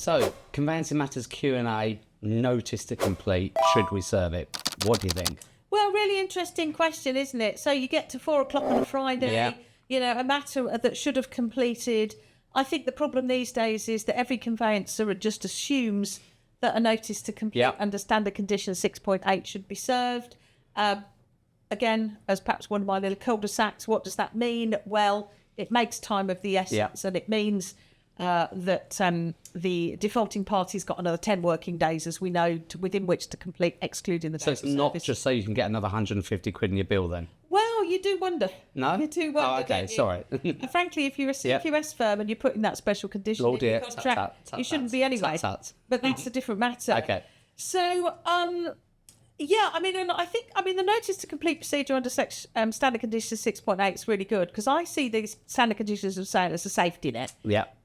So, Conveyancing Matters Q&A, notice to complete, should we serve it? What do you think? Well, really interesting question, isn't it? So you get to 4 o'clock on a Friday, a matter that should have completed. I think the problem these days is that every conveyancer just assumes that a notice to complete under standard condition 6.8 should be served. Again, as perhaps one of my little cul-de-sacs, what does that mean? Well, it makes time of the essence, and it means that the defaulting party's got another 10 working days, as we know, within which to complete, excluding the So it's not just so you can get another 150 quid in your bill then? Well, you do wonder. No? You do wonder. Oh, okay, sorry. Frankly, if you're a CQS firm and you're putting that special condition in your contract, you shouldn't be anyway. But that's a different matter. Okay. So, the notice to complete procedure under standard conditions 6.8 is really good, because I see these standard conditions of sale as a safety net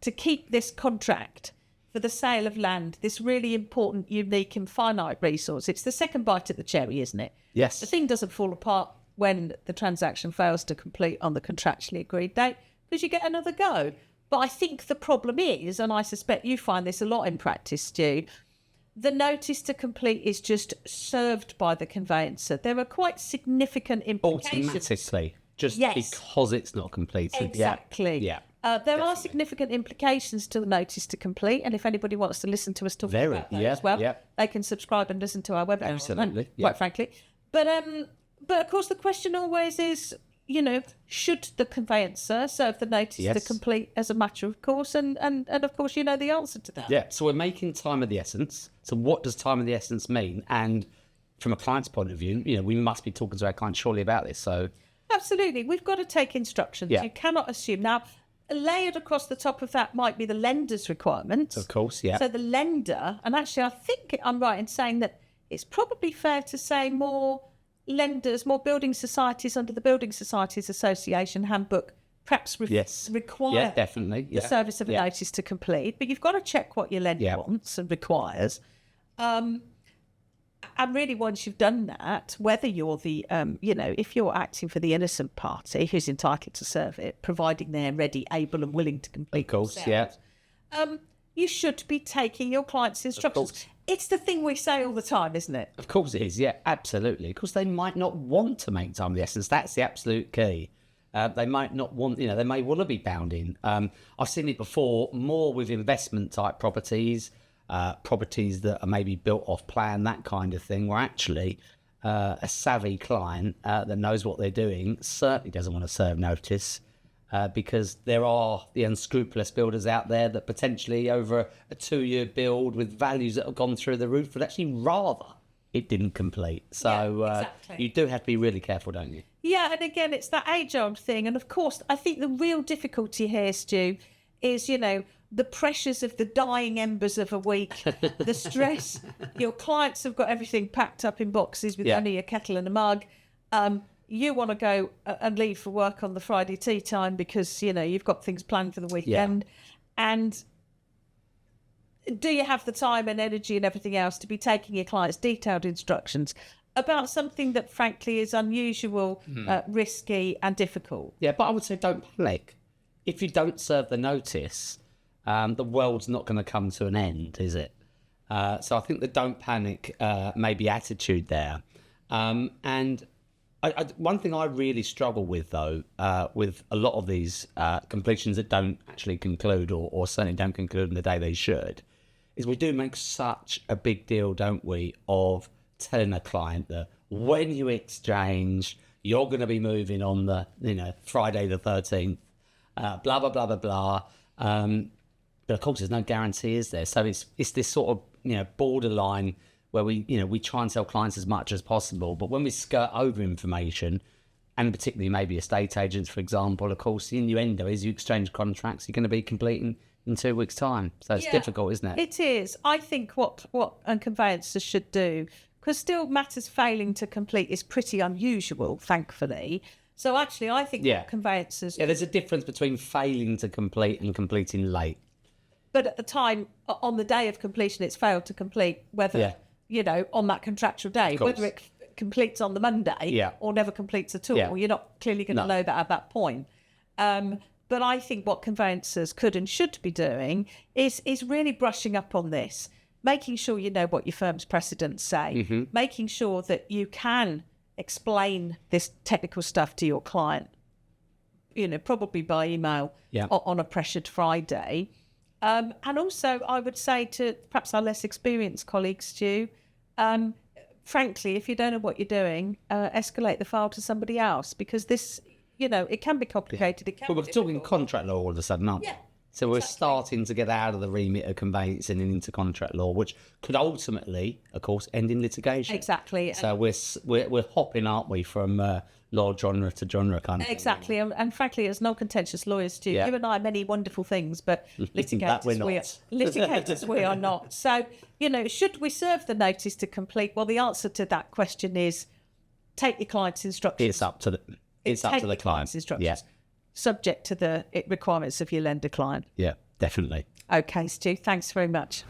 to keep this contract for the sale of land, this really important, unique and finite resource. It's the second bite at the cherry, isn't it? Yes. The thing doesn't fall apart when the transaction fails to complete on the contractually agreed date, because you get another go. But I think the problem is, and I suspect you find this a lot in practice, Stu, the notice to complete is just served by the conveyancer. There are quite significant implications. Automatically, just because it's not completed. Exactly. Yeah. There are significant implications to the notice to complete, and if anybody wants to listen to us talk about that as well, they can subscribe and listen to our webinar. Absolutely. Quite frankly. But of course, the question always is, should the conveyancer serve the notice to complete as a matter of course? And of course, you know the answer to that. Yeah, so we're making time of the essence. So what does time of the essence mean? And from a client's point of view, we must be talking to our client surely about this. So absolutely, we've got to take instructions. You cannot assume. Now, layered across the top of that might be the lender's requirements. Of course, yeah. So the lender, and actually I think I'm right in saying that it's probably fair to say more lenders, more building societies under the Building Societies Association handbook perhaps require the service of a notice to complete. But you've got to check what your lender wants and requires. And really, once you've done that, whether you're the, if you're acting for the innocent party who's entitled to serve it, providing they're ready, able and willing to complete themselves, you should be taking your client's instructions. It's the thing we say all the time, isn't it? Of course it is, yeah, absolutely. Of course, they might not want to make time of the essence. That's the absolute key. They might not want, they may want to be bound in. I've seen it before, more with investment type properties, properties that are maybe built off plan, that kind of thing, where actually a savvy client that knows what they're doing certainly doesn't want to serve notice. Because there are the unscrupulous builders out there that potentially over a 2-year build with values that have gone through the roof would actually rather it didn't complete. So you do have to be really careful, don't you? Yeah, and again, it's that age-old thing. And of course, I think the real difficulty here, Stu, is, the pressures of the dying embers of a week, the stress. Your clients have got everything packed up in boxes with only a kettle and a mug. You want to go and leave for work on the Friday tea time because, you've got things planned for the weekend. Yeah. And do you have the time and energy and everything else to be taking your clients detailed instructions about something that, frankly, is unusual, risky and difficult? Yeah, but I would say don't panic. If you don't serve the notice, the world's not going to come to an end, is it? So I think the don't panic maybe attitude there. And one thing I really struggle with, though, with a lot of these completions that don't actually conclude or certainly don't conclude on the day they should, is we do make such a big deal, don't we, of telling a client that when you exchange, you're going to be moving on the, Friday the 13th, blah, blah, blah, blah, blah. But of course, there's no guarantee, is there? So it's this sort of, borderline where we try and tell clients as much as possible, but when we skirt over information, and particularly maybe estate agents, for example, of course, the innuendo is you exchange contracts, you're going to be completing in 2 weeks' time. So it's difficult, isn't it? It is. I think what conveyancers should do, because still matters failing to complete is pretty unusual, thankfully. So actually, I think what conveyancers... Yeah, there's a difference between failing to complete and completing late. But at the time, on the day of completion, it's failed to complete, whether... on that contractual day, whether it completes on the Monday or never completes at all, you're not clearly going to know that at that point. But I think what conveyancers could and should be doing is really brushing up on this, making sure you know what your firm's precedents say, making sure that you can explain this technical stuff to your client, probably by email on a pressured Friday. And also, I would say to perhaps our less experienced colleagues, Stu, frankly, if you don't know what you're doing, escalate the file to somebody else, because this, it can be complicated. It can But we're talking contract law all of a sudden, aren't we? Yeah. So we're starting to get out of the remit of conveyancing and into contract law, which could ultimately, of course, end in litigation. Exactly. So we're hopping, aren't we, from law genre to genre kind of Exactly. And frankly, as non-contentious lawyers, Stu, you and I are many wonderful things, but litigators we are not. So, should we serve the notice to complete? Well, the answer to that question is take your client's instructions. It's up to the client's instructions. Yeah. Subject to the requirements of your lender client. Yeah, definitely. Okay, Stu, thanks very much.